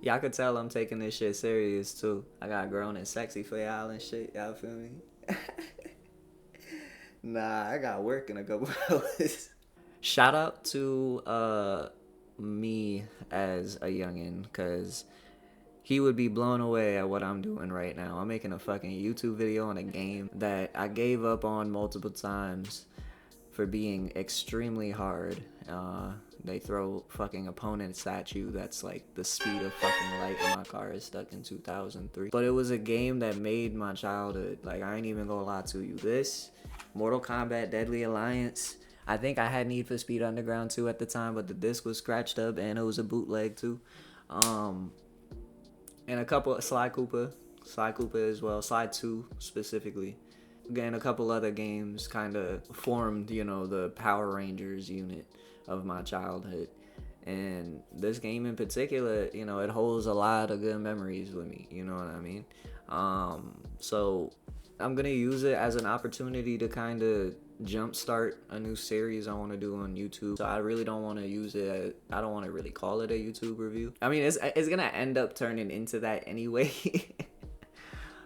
Y'all could tell I'm taking this shit serious too. I got grown and sexy for y'all and shit. Y'all feel me? Nah, I got work in a couple hours. Shout out to me as a youngin, cause he would be blown away at what I'm doing right now. I'm making a fucking YouTube video on a game that I gave up on multiple times for being extremely hard. They throw fucking opponents at you that's like the speed of fucking light, and my car is stuck in 2003. But it was a game that made my childhood. Like, I ain't even gonna lie to you. This, Mortal Kombat Deadly Alliance, I think I had Need for Speed Underground 2 at the time, but the disc was scratched up and it was a bootleg too. Um, and a couple of Sly Cooper as well, Sly 2 specifically. And a couple other games kind of formed, the Power Rangers unit of my childhood. And this game in particular, it holds a lot of good memories with me, you know what I mean? So I'm gonna use it as an opportunity to kind of jumpstart a new series I want to do on YouTube. So I really don't want to use it. I don't want to really call it a YouTube review. I mean, it's gonna end up turning into that anyway.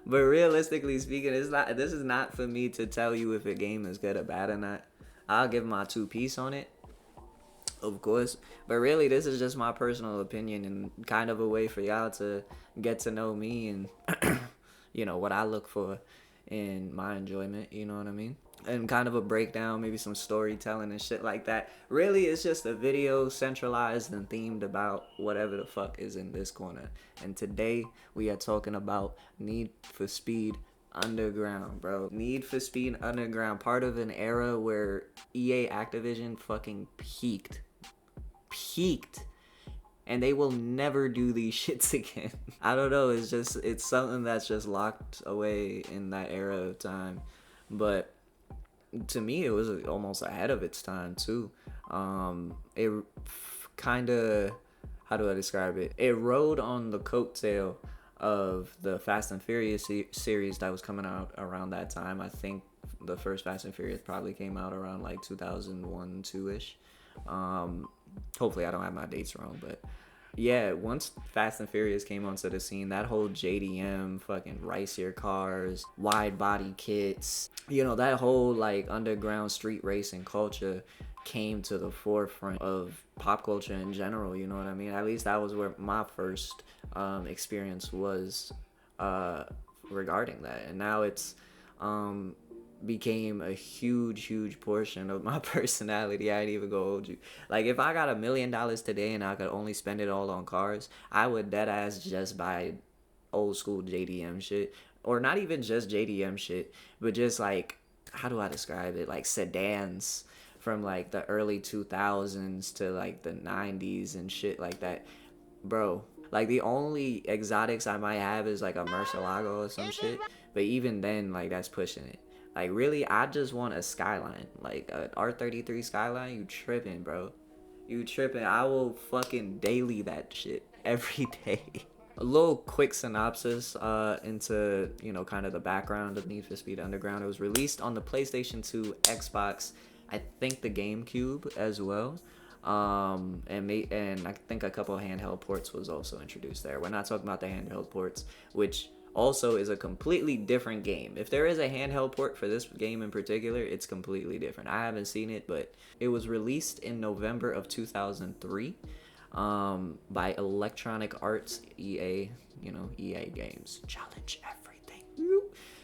But realistically speaking, it's not. This is not for me to tell you if a game is good or bad or not. I'll give my 2 piece on it, of course. But really, this is just my personal opinion and kind of a way for y'all to get to know me and what I look for in my enjoyment. You know what I mean? And kind of a breakdown, maybe some storytelling and shit like that. Really, it's just a video centralized and themed about whatever the fuck is in this corner. And today, we are talking about Need for Speed Underground, bro. Need for Speed Underground, part of an era where EA Activision fucking peaked. And they will never do these shits again. I don't know, it's something that's just locked away in that era of time. But to me, it was almost ahead of its time too. It kind of, how do I describe it? It rode on the coattail of the Fast and Furious series that was coming out around that time. I think the first Fast and Furious probably came out around like 2001, 2-ish. Hopefully I don't have my dates wrong, but yeah, once Fast and Furious came onto the scene, that whole JDM, fucking racier cars, wide body kits, that whole like underground street racing culture came to the forefront of pop culture in general, you know what I mean? At least that was where my first experience was regarding that. And now it's became a huge portion of my personality. I ain't even gonna hold you. Like, if I got $1 million today and I could only spend it all on cars, I would dead ass just buy old school JDM shit, or not even just JDM shit, but just like, how do I describe it, like sedans from like the early 2000s to like the 90s and shit like that, bro. Like, the only exotics I might have is like a Murcielago or some shit, but even then, like, that's pushing it. Like, really, I just want a Skyline. Like, a R33 Skyline, you tripping, bro. You tripping. I will fucking daily that shit every day. A little quick synopsis into, kind of the background of Need for Speed Underground. It was released on the PlayStation 2, Xbox, I think the GameCube as well. And I think a couple of handheld ports was also introduced there. We're not talking about the handheld ports, which also is a completely different game. If there is a handheld port for this game in particular, it's completely different. I haven't seen it, but it was released in November of 2003 by Electronic Arts, EA, EA Games. Challenge everything.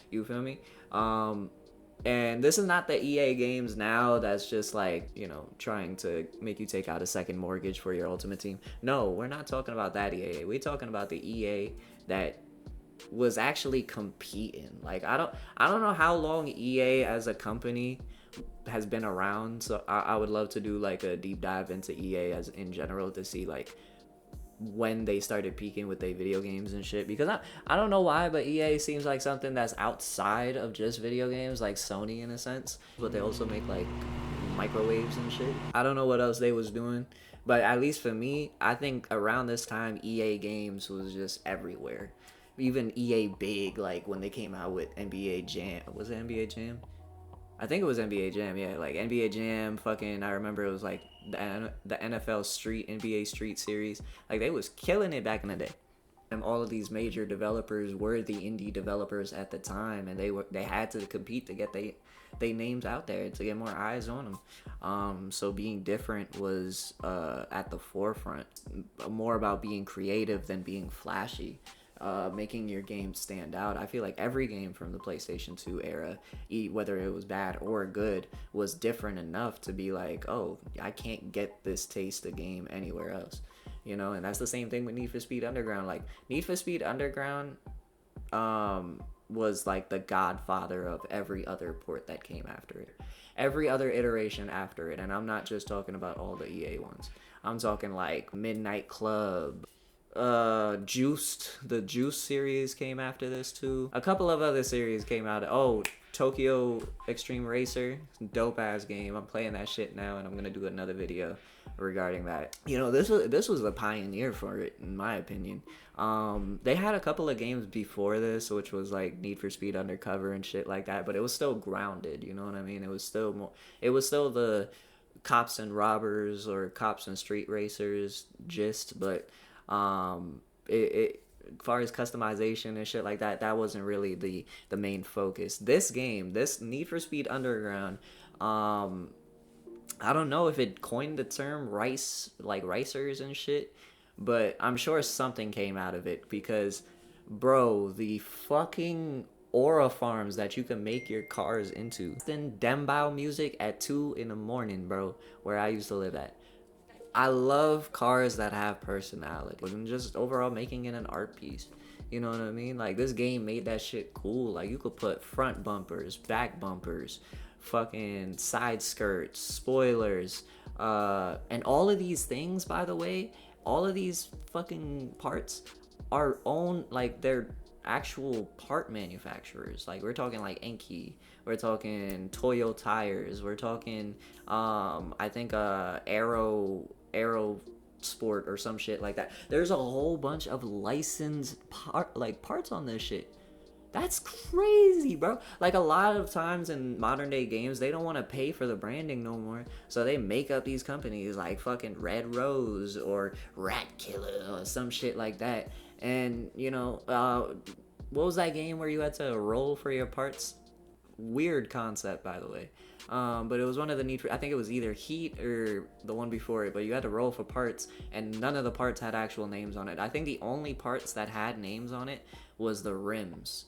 You feel me? And this is not the EA games now that's just like, trying to make you take out a second mortgage for your Ultimate Team. No, we're not talking about that EA. We're talking about the EA that was actually competing. Like, I don't know how long EA as a company has been around, so I would love to do like a deep dive into EA as in general to see like when they started peaking with their video games and shit, because I don't know why, but EA seems like something that's outside of just video games, like Sony in a sense, but they also make like microwaves and shit. I don't know what else they was doing, but at least for me, I think around this time EA games was just everywhere. Even EA Big, like when they came out with NBA Jam. Was it NBA Jam? I think it was NBA Jam, yeah, like NBA Jam, fucking. I remember it was like the NFL Street NBA Street Series. Like they was killing it back in the day. And all of these major developers were the indie developers at the time, and they had to compete to get they names out there to get more eyes on them. So being different was at the forefront, more about being creative than being flashy. Making your game stand out. I feel like every game from the PlayStation 2 era, whether it was bad or good, was different enough to be like, oh, I can't get this taste of game anywhere else. You know, and that's the same thing with Need for Speed Underground. Like Need for Speed Underground was like the godfather of every other port that came after it. Every other iteration after it, and I'm not just talking about all the EA ones. I'm talking like Midnight Club, Juiced. The Juice series came after this too. A couple of other series came out. Oh, Tokyo Extreme Racer, dope ass game. I'm playing that shit now, and I'm gonna do another video regarding that. You know, this was a pioneer for it, in my opinion. They had a couple of games before this, which was like Need for Speed Undercover and shit like that, but it was still grounded. You know what I mean? It was still more. It was still the cops and robbers or cops and street racers gist, but it as far as customization and shit like that, that wasn't really the main focus. This game, this Need for Speed Underground, I don't know if it coined the term ricers and shit, but I'm sure something came out of it because, bro, the fucking aura farms that you can make your cars into. Then Dembow music at 2 in the morning, bro, where I used to live at. I love cars that have personality and just overall making it an art piece. You know what I mean? Like this game made that shit cool. Like you could put front bumpers, back bumpers, fucking side skirts, spoilers, and all of these things, by the way, all of these fucking parts are owned, like they're actual part manufacturers. Like we're talking like Enki, we're talking Toyo tires, we're talking I think Aero Sport or some shit like that. There's a whole bunch of licensed parts on this shit. That's crazy, bro. Like a lot of times in modern day games, they don't want to pay for the branding no more. So they make up these companies like fucking Red Rose or Rat Killer or some shit like that. And, you know, what was that game where you had to roll for your parts? Weird concept, by the way. But it was one of the Need for, I think it was either Heat or the one before it, but you had to roll for parts, and none of the parts had actual names on it. I think the only parts that had names on it was the rims.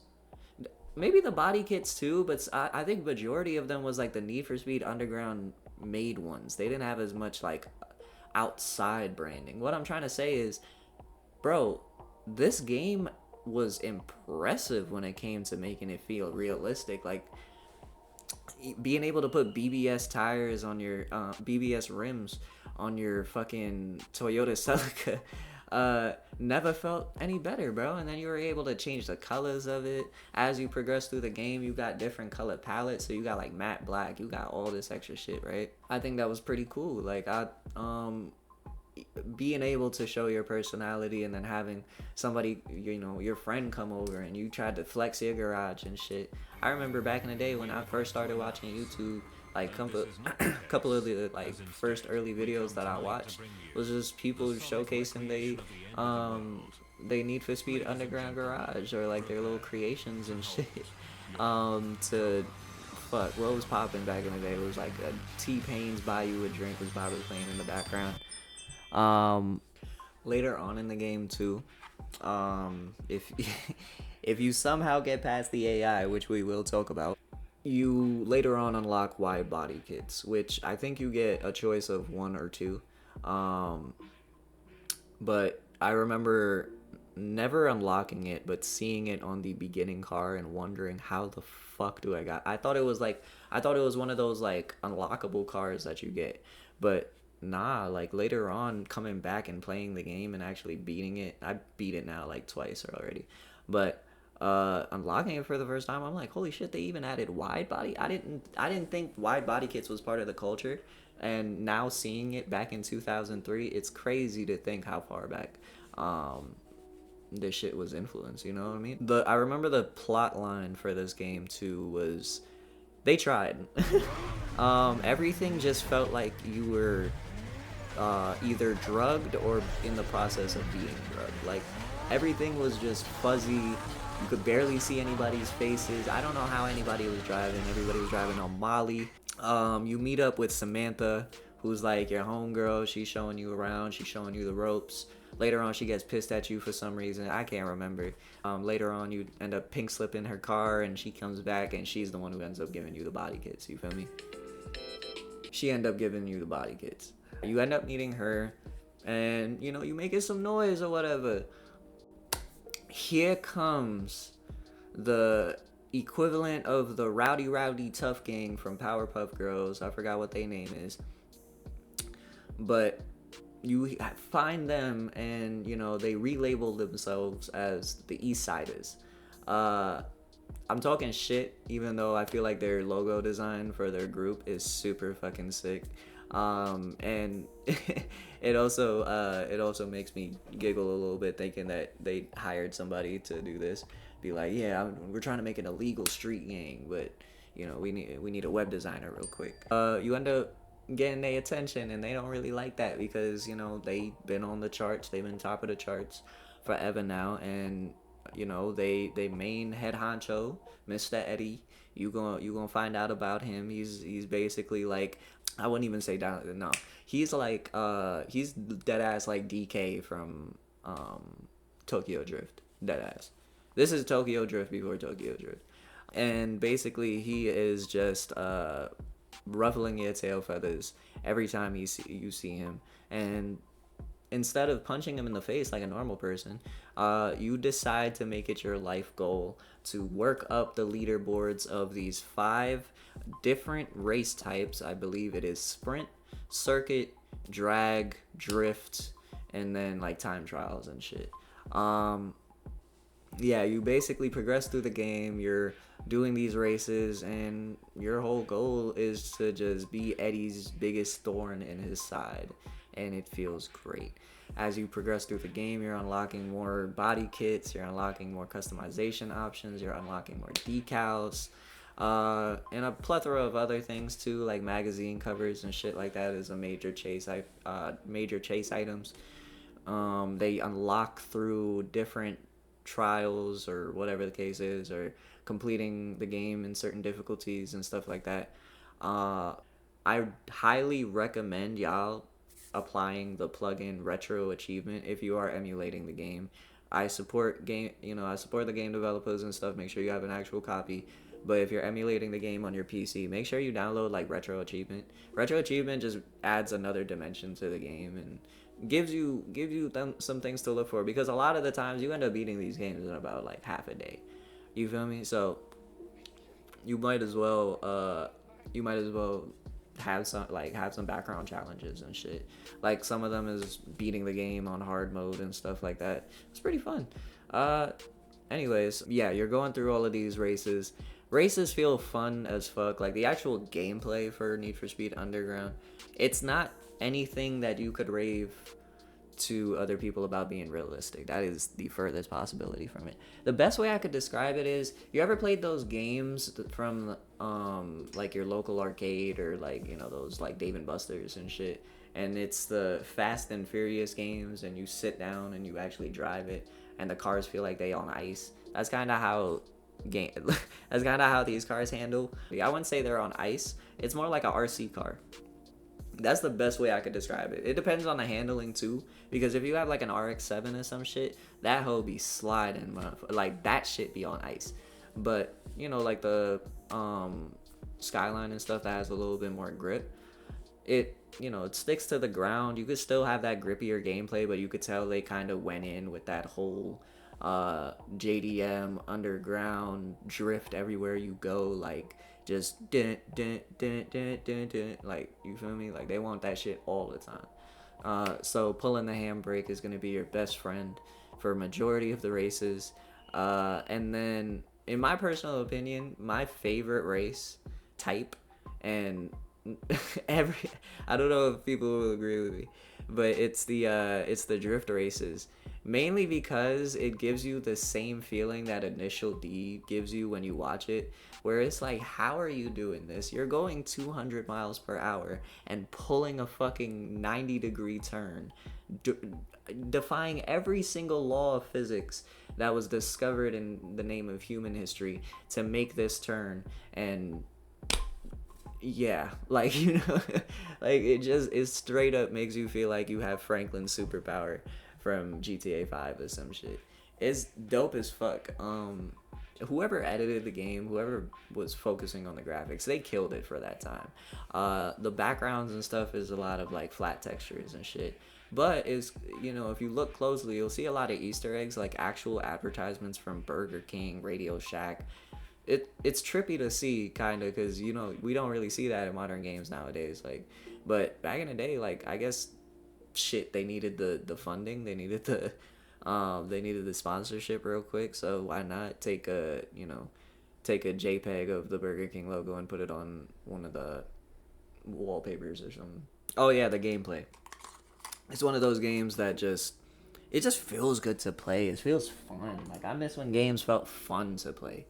Maybe the body kits too, but I think majority of them was like the Need for Speed Underground made ones. They didn't have as much like outside branding. What I'm trying to say is, bro, this game was impressive when it came to making it feel realistic. Like being able to put BBS tires on your BBS rims on your fucking Toyota Celica never felt any better, bro. And then you were able to change the colors of it as you progress through the game. You got different color palettes, so you got like matte black, you got all this extra shit, right? I think that was pretty cool. Like being able to show your personality and then having somebody, you know, your friend come over and you tried to flex your garage and shit. I remember back in the day when I first started watching YouTube, like couple of the like first early videos that I watched was just people showcasing they Need for Speed Underground garage or like their little creations and shit. To fuck, what was popping back in the day? It was like a T-Pain's Buy You a Drink was probably playing in the background. Later on in the game too, if if you somehow get past the AI, which we will talk about, you later on unlock wide body kits, which I think you get a choice of one or two. But I remember never unlocking it, but seeing it on the beginning car and wondering how the fuck do I got. I thought it was one of those like unlockable cars that you get, but nah, like later on coming back and playing the game and actually beating it. I beat it now like twice already, but unlocking it for the first time, I'm like, holy shit, they even added wide body. I didn't think wide body kits was part of the culture, and now seeing it back in 2003, it's crazy to think how far back this shit was influenced. You know what I mean? I remember the plot line for this game too was They tried. Everything just felt like you were either drugged or in the process of being drugged. Like everything was just fuzzy. You could barely see anybody's faces. I don't know how anybody was driving. Everybody was driving on Molly. You meet up with Samantha, who's like your homegirl. She's showing you around. She's showing you the ropes. Later on, she gets pissed at you for some reason. I can't remember. Later on, you end up pink slipping her car, and she comes back, and she's the one who ends up giving you the body kits. You feel me? She end up giving you the body kits. You end up meeting her, and you know you making some noise or whatever. Here comes the equivalent of the rowdy tough gang from Powerpuff Girls. I forgot what their name is, but you find them, and you know they relabel themselves as the East Siders. I'm talking shit, even though I feel like their logo design for their group is super fucking sick. And it also makes me giggle a little bit thinking that they hired somebody to do this. Be like, yeah, we're trying to make an illegal street gang, but you know we need a web designer real quick. You end up getting their attention, and they don't really like that because you know they've been on the charts, they've been top of the charts forever now, and you know they main head honcho, Mr. Eddie. You gonna find out about him. He's basically like, I wouldn't even say down, no, he's like he's dead ass like DK from Tokyo Drift, dead ass. This is Tokyo Drift before Tokyo Drift, and basically he is just ruffling your tail feathers every time you see him. And instead of punching him in the face like a normal person, you decide to make it your life goal to work up the leaderboards of these 5 different race types. I believe it is sprint, circuit, drag, drift, and then like time trials and shit. Yeah, you basically progress through the game. You're doing these races, and your whole goal is to just be Eddie's biggest thorn in his side, and it feels great. As you progress through the game, you're unlocking more body kits, you're unlocking more customization options, you're unlocking more decals, and a plethora of other things too, like magazine covers and shit like that is a major chase items. They unlock through different trials or whatever the case is, or completing the game in certain difficulties and stuff like that. I highly recommend y'all applying the plugin retro achievement if you are emulating the game. I support the game developers and stuff. Make sure you have an actual copy. But if you're emulating the game on your PC, make sure you download like retro achievement. Retro achievement just adds another dimension to the game and gives you some things to look for, because a lot of the times you end up beating these games in about like half a day. You feel me? So you might as well have some background challenges and shit. Like some of them is beating the game on hard mode and stuff like that. It's pretty fun. Anyways, yeah, you're going through all of these races. Races feel fun as fuck. Like the actual gameplay for Need for Speed Underground, it's not anything that you could rave to other people about being realistic. That is the furthest possibility from it. The best way I could describe it is, you ever played those games from like your local arcade, or like, you know, those like Dave and Buster's and shit, and it's the Fast and Furious games, and you sit down and you actually drive it and the cars feel like they on ice. That's kind of how these cars handle. I wouldn't say they're on ice. It's more like a RC car. That's the best way I could describe it. It depends on the handling too, because if you have like an RX-7 or some shit, that hoe be sliding, like that shit be on ice. But you know, like the Skyline and stuff that has a little bit more grip, it sticks to the ground. You could still have that grippier gameplay, but you could tell they kind of went in with that whole JDM underground drift everywhere you go, like just dun, dun, dun, dun, dun, dun, like, you feel me? Like they want that shit all the time. So pulling the handbrake is going to be your best friend for a majority of the races. And then in my personal opinion, my favorite race type, and I don't know if people will agree with me, but it's the drift races, mainly because it gives you the same feeling that Initial D gives you when you watch it, where it's like, how are you doing this? You're going 200 miles per hour and pulling a fucking 90-degree turn, defying every single law of physics that was discovered in the name of human history to make this turn. And yeah, like, you know, like it straight up makes you feel like you have Franklin's superpower from GTA 5 or some shit. It's dope as fuck. Whoever edited the game, whoever was focusing on the graphics, they killed it for that time. The backgrounds and stuff is a lot of like flat textures and shit. But it's, you know, if you look closely, you'll see a lot of Easter eggs, like actual advertisements from Burger King, Radio Shack. It's trippy to see, kind of, because, you know, we don't really see that in modern games nowadays. Like, but back in the day, like, I guess shit, they needed the funding, they needed the sponsorship real quick. So why not take a JPEG of the Burger King logo and put it on one of the wallpapers or something. Oh yeah, the gameplay. It's one of those games that just feels good to play. It feels fun. Like, I miss when games felt fun to play.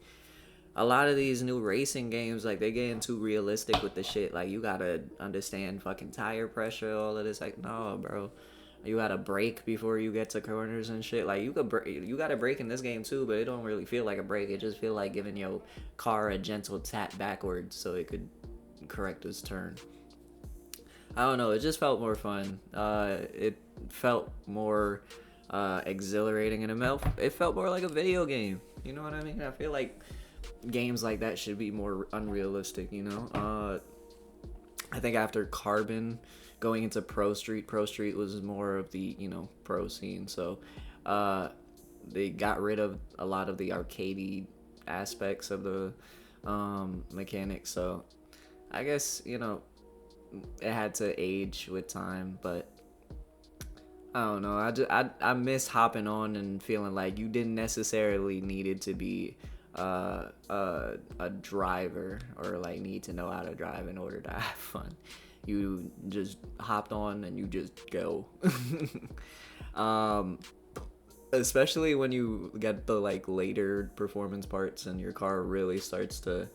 A lot of these new racing games, like, they getting too realistic with the shit. Like, you gotta understand fucking tire pressure, all of this. Like, no, bro. You gotta brake before you get to corners and shit. Like, you gotta brake in this game too, but it don't really feel like a brake. It just feel like giving your car a gentle tap backwards so it could correct its turn. I don't know. It just felt more fun. It felt more exhilarating, and it felt more like a video game. You know what I mean? I feel like games like that should be more unrealistic. You know. I think after Carbon going into Pro Street was more of the, you know, pro scene. So they got rid of a lot of the arcadey aspects of the mechanics. So I guess, you know, it had to age with time, but I don't know. I miss hopping on and feeling like you didn't necessarily needed to be a driver or like need to know how to drive in order to have fun. You just hopped on and you just go. Especially when you get the like later performance parts and your car really starts to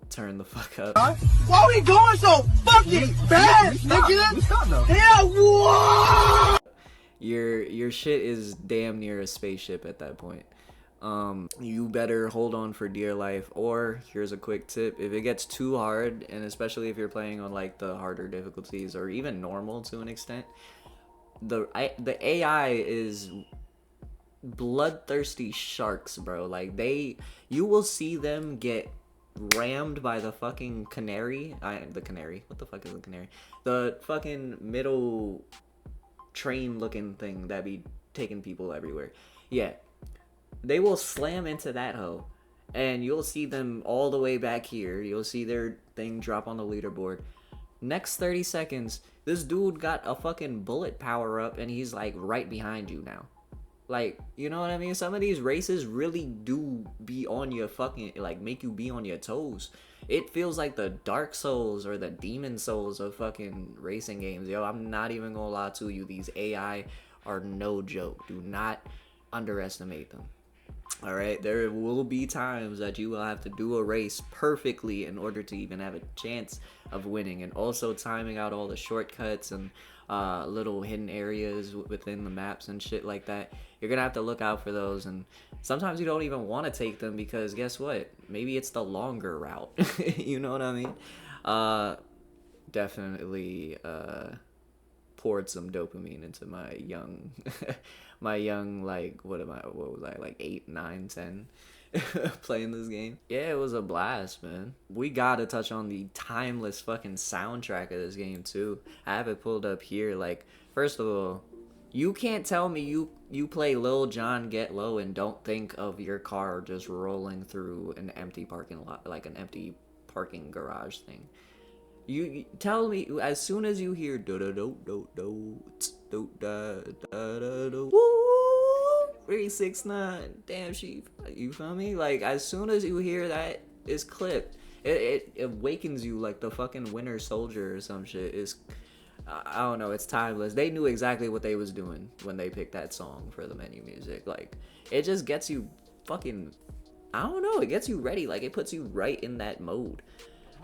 turn the fuck up. Why are we going so fucking fast, nigga? Yeah, what? Your shit is damn near a spaceship at that point. You better hold on for dear life, or here's a quick tip: if it gets too hard, and especially if you're playing on like the harder difficulties or even normal to an extent, the AI is bloodthirsty sharks, bro. Like, you will see them get rammed by the fucking canary. The canary. What the fuck is the canary? The fucking middle train looking thing that be taking people everywhere. Yeah. They will slam into that hoe, and you'll see them all the way back here. You'll see their thing drop on the leaderboard. Next 30 seconds, this dude got a fucking bullet power up, and he's like right behind you now. Like, you know what I mean? Some of these races really do be on your fucking, like, make you be on your toes. It feels like the Dark Souls or the Demon Souls of fucking racing games. Yo, I'm not even gonna lie to you. These AI are no joke. Do not underestimate them. Alright, there will be times that you will have to do a race perfectly in order to even have a chance of winning, and also timing out all the shortcuts and little hidden areas within the maps and shit like that. You're gonna have to look out for those, and sometimes you don't even want to take them because guess what? Maybe it's the longer route. You know what I mean? Definitely poured some dopamine into my young like, what was I, like 8, 9, 10 playing this game. Yeah, it was a blast, man. We gotta touch on the timeless fucking soundtrack of this game too. I have it pulled up here. Like, first of all, you can't tell me you play Lil Jon Get Low and don't think of your car just rolling through an empty parking lot, like an empty parking garage thing. You tell me, as soon as you hear do do do do do do da da da do, woo, 369, damn sheep, you feel me? Like, as soon as you hear that is clipped, it awakens you like the fucking Winter Soldier or some shit. I don't know, it's timeless. They knew exactly what they was doing when they picked that song for the menu music. Like, it just gets you fucking, I don't know, it gets you ready. Like, it puts you right in that mode.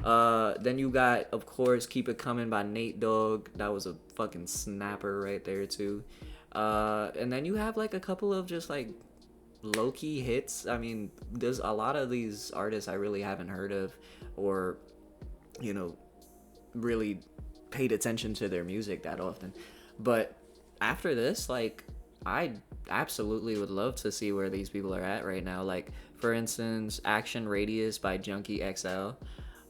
Then you got, of course, Keep It Coming by Nate Dogg. That was a fucking snapper right there too. And then you have like a couple of just like low-key hits. I mean, there's a lot of these artists I really haven't heard of, or, you know, really paid attention to their music that often. But after this, like, I absolutely would love to see where these people are at right now. Like, for instance, Action Radius by Junkie XL.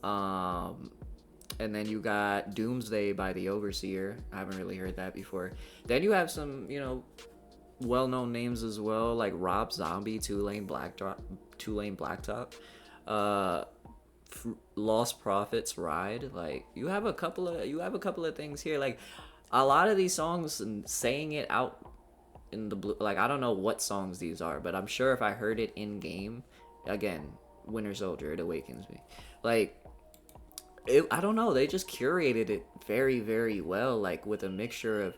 And then you got Doomsday by The Overseer. I haven't really heard that before. Then you have some, you know, well-known names as well, like Rob Zombie, Two-Lane Blacktop, uh, Lost Prophets, Ride. Like, you have a couple of things here. Like, a lot of these songs, and saying it out in the blue, like, I don't know what songs these are, but I'm sure if I heard it in game, again, Winter Soldier, it awakens me. Like, I don't know, they just curated it very, very well, like with a mixture of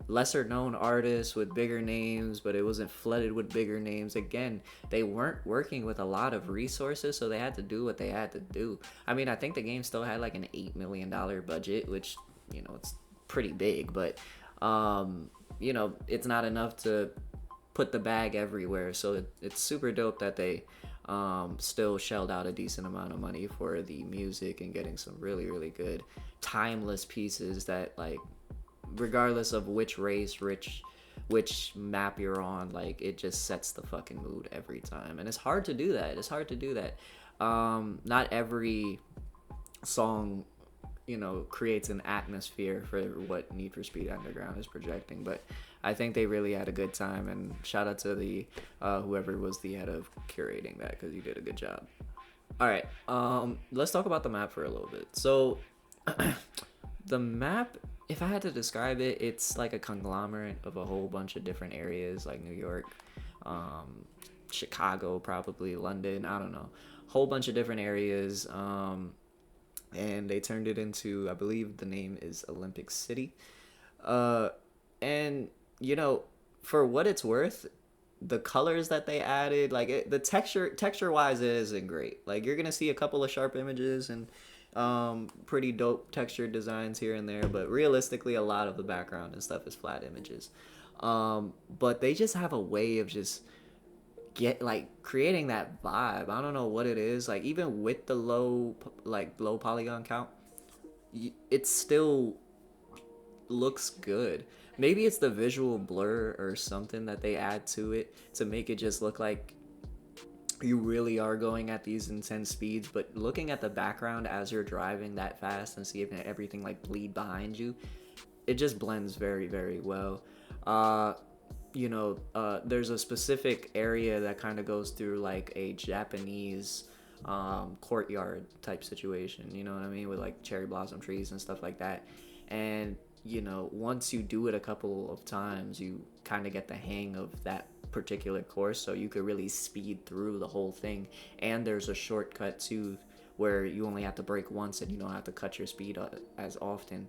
lesser known artists with bigger names, but it wasn't flooded with bigger names. Again, they weren't working with a lot of resources, so they had to do what they had to do. I mean, I think the game still had like an $8 million budget, which, you know, it's pretty big, but you know, it's not enough to put the bag everywhere. So it's super dope that they still shelled out a decent amount of money for the music and getting some really, really good timeless pieces that, like, regardless of which race, which map you're on, like, it just sets the fucking mood every time. And it's hard to do that. Not every song, you know, creates an atmosphere for what Need for Speed Underground is projecting, but I think they really had a good time, and shout out to the whoever was the head of curating that, because you did a good job. All right, let's talk about the map for a little bit. So the map, if I had to describe it, it's like a conglomerate of a whole bunch of different areas, like New York, Chicago, probably London, I don't know, whole bunch of different areas. And they turned it into, I believe the name is Olympic City. And, you know, for what it's worth, the colors that they added, like, the texture wise, it isn't great. Like, you're gonna see a couple of sharp images and pretty dope texture designs here and there, but realistically, a lot of the background and stuff is flat images. But they just have a way of just creating that vibe. I don't know what it is. Like, even with the low polygon count, it still looks good. Maybe it's the visual blur or something that they add to it to make it just look like you really are going at these intense speeds. But looking at the background as you're driving that fast and seeing everything like bleed behind you, it just blends very, very well. You know, there's a specific area that kind of goes through like a Japanese courtyard type situation, you know what I mean, with like cherry blossom trees and stuff like that. And, you know, once you do it a couple of times, you kind of get the hang of that particular course, so you could really speed through the whole thing. And there's a shortcut too, where you only have to brake once and you don't have to cut your speed as often.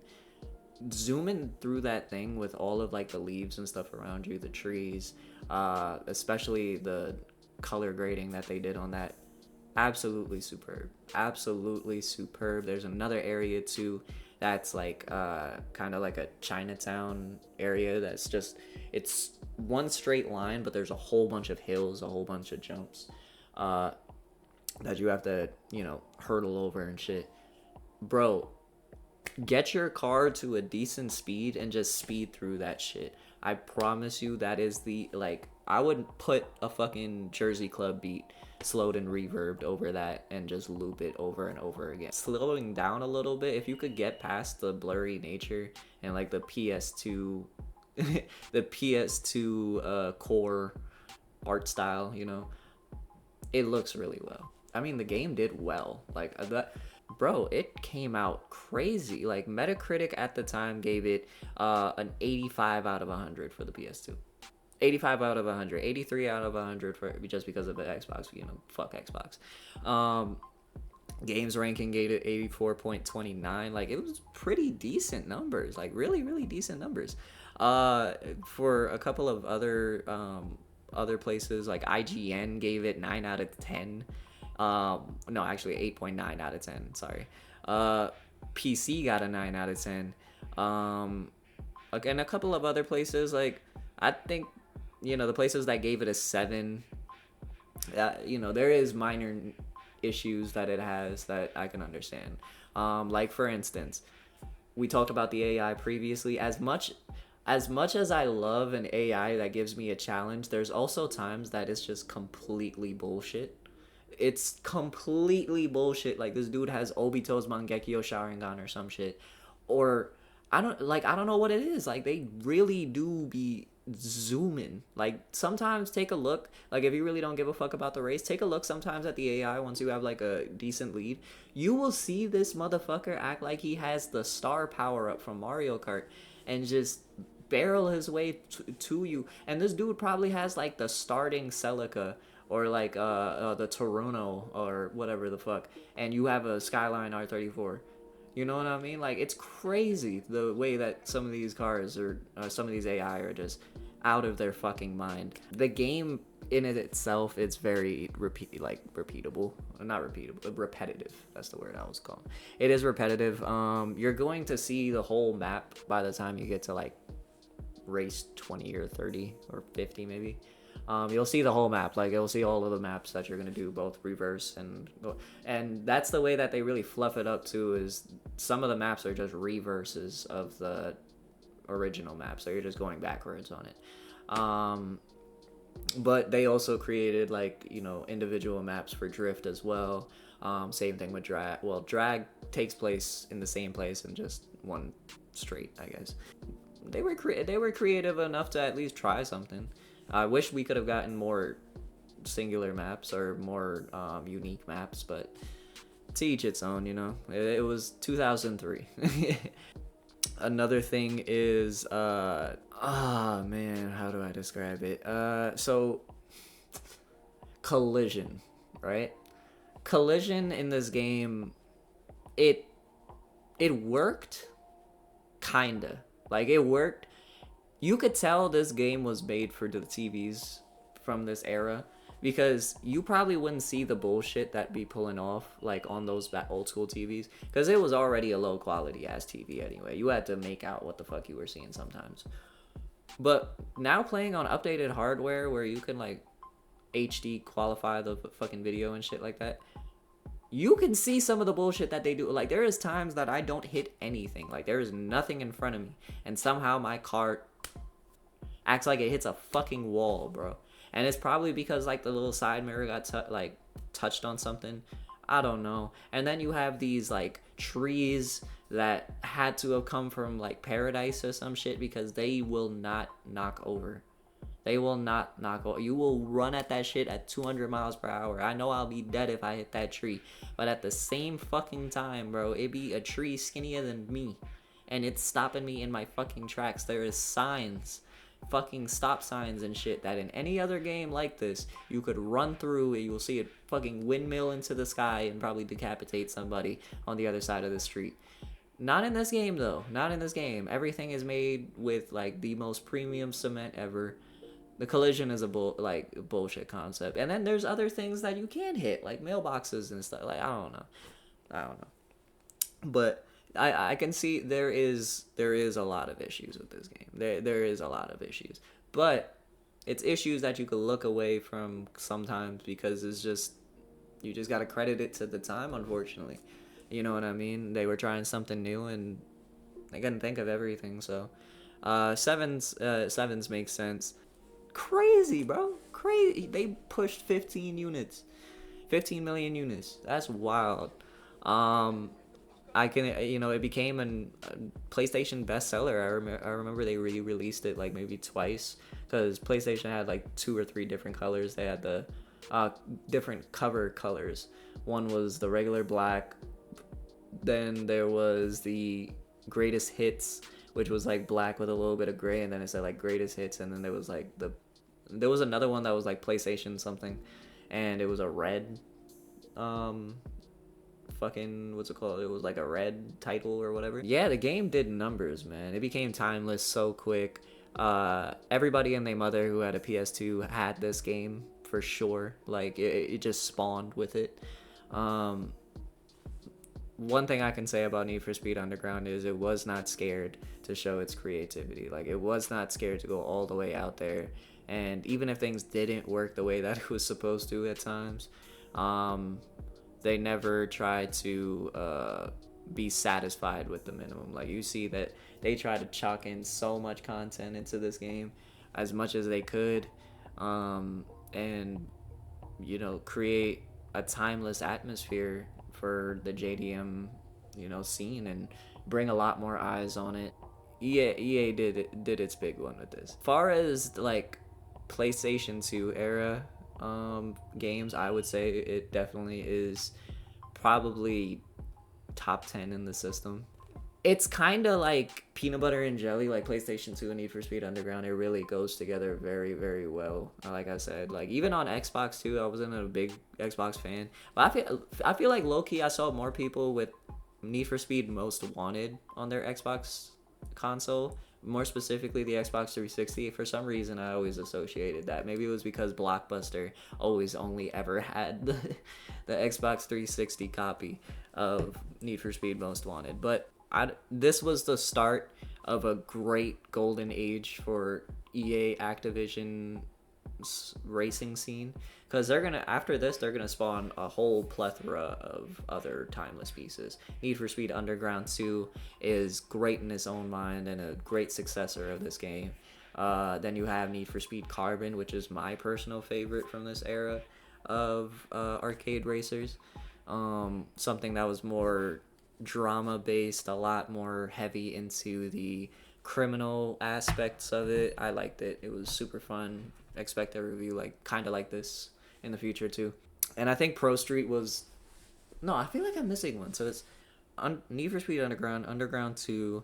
Zooming through that thing with all of like the leaves and stuff around you, the trees, especially the color grading that they did on that, absolutely superb. There's another area too that's like kind of like a Chinatown area that's just, it's one straight line, but there's a whole bunch of hills, a whole bunch of jumps that you have to, you know, hurdle over and shit. Bro, get your car to a decent speed and just speed through that shit. I promise you, that is the, like, I would put a fucking Jersey Club beat slowed and reverbed over that and just loop it over and over again. Slowing down a little bit, if you could get past the blurry nature and like the PS2 the PS2 core art style, you know, it looks really well. I mean, the game did well. Like, that, bro, it came out crazy. Like, Metacritic at the time gave it an 85 out of 100 for the PS2. 85 out of 100, 83 out of 100 for just because of the Xbox, you know, fuck Xbox. Games ranking gave it 84.29. Like, it was pretty decent numbers, like really really decent numbers. For a couple of other places, like IGN gave it 9 out of 10. No, actually 8.9 out of 10, sorry. PC got a 9 out of 10. Again, a couple of other places, like, I think, the places that gave it a 7, there is minor issues that it has that I can understand. Like, for instance, we talked about the AI previously. As much as I love an AI that gives me a challenge, there's also times that it's just completely bullshit. It's completely bullshit. Like, this dude has Obito's Mangekyo Sharingan or some shit. Or I don't know what it is. Like, they really do be zooming. Like, sometimes take a look. Like, if you really don't give a fuck about the race, take a look sometimes at the AI once you have like a decent lead. You will see this motherfucker act like he has the star power up from Mario Kart and just barrel his way to you. And this dude probably has like the starting Celica or like the Toruno or whatever the fuck, and you have a Skyline R34. You know what I mean? Like, it's crazy the way that some of these cars or some of these AI are just out of their fucking mind. The game in it itself, it's very repeatable. Not repeatable, repetitive. That's the word I was calling. It is repetitive. You're going to see the whole map by the time you get to like race 20 or 30 or 50 maybe. You'll see the whole map. Like, you'll see all of the maps that you're gonna do, both reverse and that's the way that they really fluff it up too. Is some of the maps are just reverses of the original map, so you're just going backwards on it. But they also created like individual maps for drift as well. Same thing with drag. Well, drag takes place in the same place and just one straight, I guess. They were creative enough to at least try something. I wish we could have gotten more singular maps or more unique maps, but to each its own, It was 2003. Another thing is, man, how do I describe it? So, collision, right? Collision in this game, it worked, kinda. Like, it worked. You could tell this game was made for the TVs from this era, because you probably wouldn't see the bullshit that be pulling off like on those old school TVs, because it was already a low quality ass TV anyway. You had to make out what the fuck you were seeing sometimes. But now playing on updated hardware where you can like HD qualify the fucking video and shit like that, you can see some of the bullshit that they do. Like, there is times that I don't hit anything. Like, there is nothing in front of me, and somehow my car acts like it hits a fucking wall, bro. And it's probably because like the little side mirror got touched on something. I don't know. And then you have these like trees that had to have come from like paradise or some shit, because they will not knock over. They will not knock over. You will run at that shit at 200 miles per hour. I know I'll be dead if I hit that tree. But at the same fucking time, bro, it be a tree skinnier than me, and it's stopping me in my fucking tracks. There is signs, fucking stop signs and shit, that in any other game like this, you could run through and you'll see it fucking windmill into the sky and probably decapitate somebody on the other side of the street. Not in this game, though. Not in this game. Everything is made with like the most premium cement ever. The collision is a bullshit concept. And then there's other things that you can hit, like mailboxes and stuff. Like, I don't know. But I can see there is a lot of issues with this game. There is a lot of issues. But it's issues that you could look away from sometimes, because it's just, you just gotta credit it to the time, unfortunately. You know what I mean? They were trying something new and they couldn't think of everything. So sevens make sense. Crazy, bro. Crazy. They pushed 15 million units. That's wild. It became a PlayStation bestseller. I remember they re-released it like maybe twice, because PlayStation had like 2 or 3 different colors. They had the different cover colors. One was the regular black, then there was the greatest hits, which was like black with a little bit of gray, and then it said like greatest hits, and then there was like there was another one that was like PlayStation something, and it was a red fucking, what's it called? It was like a red title or whatever. Yeah, the game did numbers, man. It became timeless so quick. Everybody and their mother who had a PS2 had this game for sure. Like it just spawned with it. One thing I can say about Need for Speed Underground is it was not scared to show its creativity. Like, it was not scared to go all the way out there. And even if things didn't work the way that it was supposed to at times, they never tried to be satisfied with the minimum. Like, you see that they try to chalk in so much content into this game as much as they could, and, you know, create a timeless atmosphere for the JDM, you know, scene, and bring a lot more eyes on it. EA did its big one with this. As far as like PlayStation 2 era games, I would say it definitely is probably top 10 in the system. It's kind of like peanut butter and jelly, like PlayStation 2 and Need for Speed Underground. It really goes together very, very well. Like I said, like even on Xbox too, I wasn't a big Xbox fan, but I feel like low key I saw more people with Need for Speed Most Wanted on their Xbox console. More specifically, the Xbox 360. For some reason, I always associated that. Maybe it was because Blockbuster always only ever had the Xbox 360 copy of Need for Speed Most Wanted, but this was the start of a great golden age for EA Activision racing scene, because after this they're gonna spawn a whole plethora of other timeless pieces. Need for Speed Underground 2 is great in its own mind and a great successor of this game. Then you have Need for Speed Carbon, which is my personal favorite from this era of arcade racers. Something that was more drama based, a lot more heavy into the criminal aspects of it. I liked it. It was super fun. Expect a review like kind of like this in the future too. And I think Pro Street was, no, I feel like I'm missing one. So it's Need for Speed Underground, Underground 2,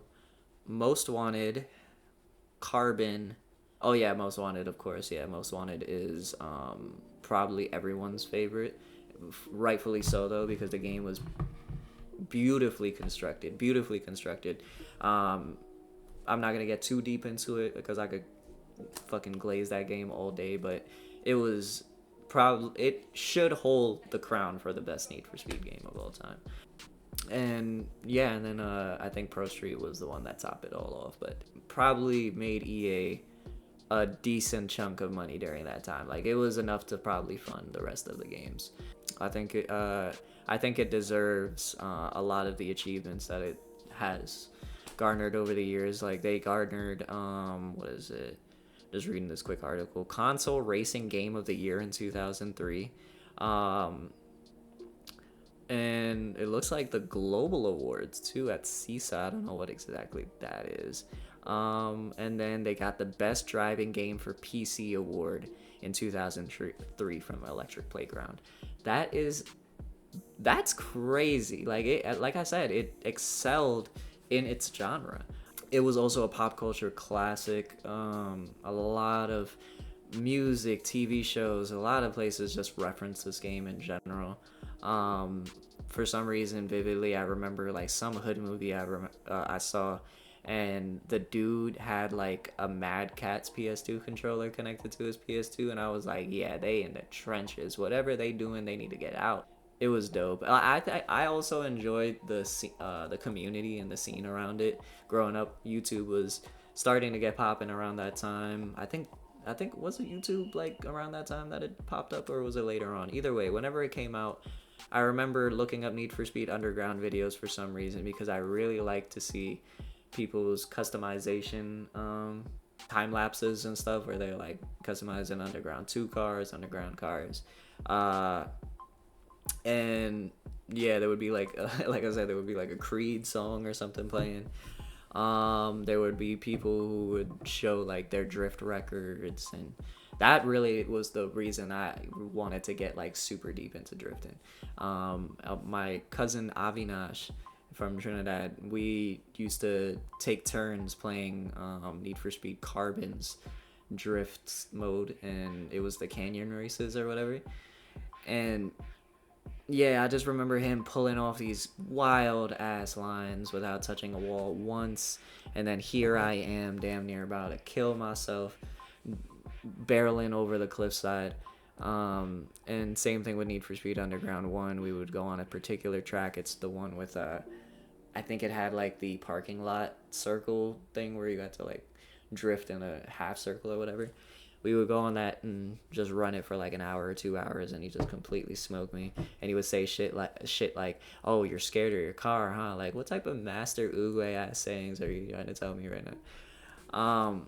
Most Wanted, Carbon. Oh yeah, Most Wanted, of course. Yeah, Most Wanted is probably everyone's favorite, rightfully so though, because the game was beautifully constructed. I'm not gonna get too deep into it because I could fucking glaze that game all day, but it should hold the crown for the best Need for Speed game of all time. And yeah, and then I think Pro Street was the one that topped it all off, but probably made EA a decent chunk of money during that time. Like, it was enough to probably fund the rest of the games. I think it deserves a lot of the achievements that it has garnered over the years. Like, they garnered what is it? Just reading this quick article. Console Racing Game of the Year in 2003. And it looks like the Global Awards too at CISA. I don't know what exactly that is. And then they got the Best Driving Game for PC award in 2003 from Electric Playground. That's crazy. Like I said, it excelled in its genre. It was also a pop culture classic. A lot of music, TV shows, a lot of places just reference this game in general. For some reason, vividly, I remember like some hood movie I saw, and the dude had like a Mad Catz PS2 controller connected to his PS2, and I was like, yeah, they in the trenches. Whatever they doing, they need to get out. It was dope. I also enjoyed the community and the scene around it. Growing up, YouTube was starting to get popping around that time. I think was it YouTube like around that time that it popped up, or was it later on? Either way, whenever it came out, I remember looking up Need for Speed Underground videos for some reason, because I really like to see people's customization time lapses and stuff, where they're like customizing Underground 2 cars, Underground cars. And yeah, there would be like like I said, there would be like a Creed song or something playing. There would be people who would show like their drift records, and that really was the reason I wanted to get like super deep into drifting. My cousin Avinash from Trinidad, we used to take turns playing Need for Speed Carbon's drift mode, and it was the canyon races or whatever. And Yeah, I just remember him pulling off these wild ass lines without touching a wall once, and then here I am, damn near about to kill myself, barreling over the cliffside. And same thing with Need for Speed Underground 1. We would go on a particular track. It's the one with I think it had like the parking lot circle thing where you got to like drift in a half circle or whatever. We would go on that and just run it for like an hour or 2 hours, and he just completely smoked me. And he would say shit like, "Oh, you're scared of your car, huh?" Like, what type of master Oogway ass sayings are you trying to tell me right now?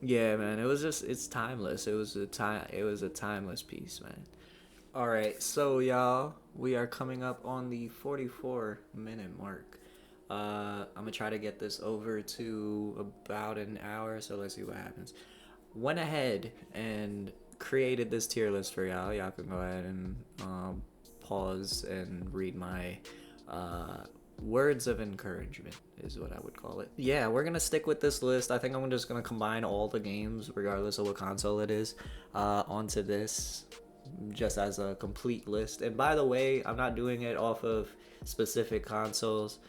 Yeah, man, it's timeless. It was a timeless piece, man. All right, so y'all, we are coming up on the 44-minute mark. I'm gonna try to get this over to about an hour, so let's see what happens. Went ahead and created this tier list for y'all. Y'all can go ahead and pause and read my words of encouragement is what I would call it. Yeah, we're gonna stick with this list. I think I'm just gonna combine all the games, regardless of what console it is, onto this just as a complete list. And by the way, I'm not doing it off of specific consoles.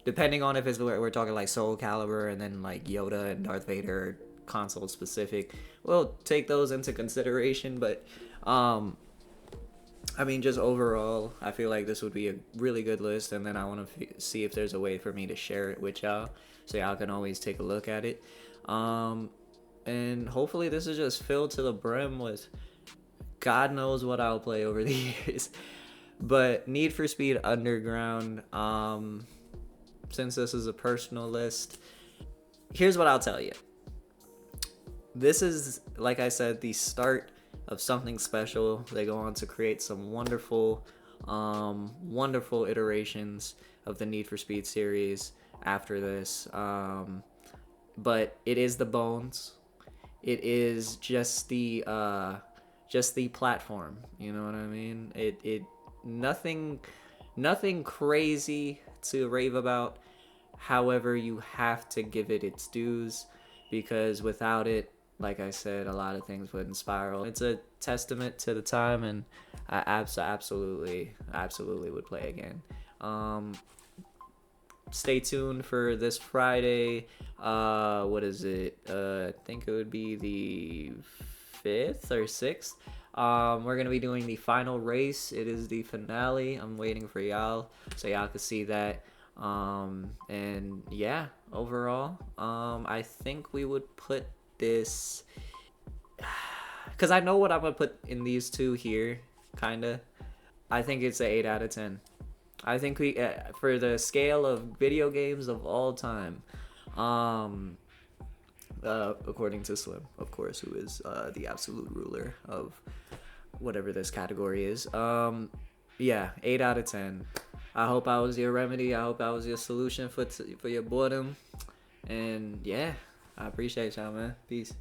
Depending on if we're talking like Soul Calibur and then like Yoda and Darth Vader console specific, we'll take those into consideration. But I mean, just overall, I feel like this would be a really good list, and then I want to see if there's a way for me to share it with y'all, so y'all can always take a look at it. And hopefully this is just filled to the brim with God knows what I'll play over the years. But Need for Speed Underground, since this is a personal list, here's what I'll tell you. This is, like I said, the start of something special. They go on to create some wonderful, wonderful iterations of the Need for Speed series after this. But it is the bones. It is just the platform. You know what I mean? It nothing crazy to rave about. However, you have to give it its dues, because without it, like I said, a lot of things wouldn't spiral. It's a testament to the time, and I absolutely would play again. Stay tuned for this Friday. What is it? I think it would be the 5th or 6th. We're gonna be doing the final race. It is the finale. I'm waiting for y'all so y'all can see that. And yeah, overall, I think we would put this, because I know what I'm gonna put in these two here, kinda. I think it's an 8 out of 10. I think we, for the scale of video games of all time, according to Slim, of course, who is the absolute ruler of whatever this category is. Yeah, 8 out of 10. I hope I was your remedy. I hope I was your solution for your boredom. And yeah, I appreciate y'all, man. Peace.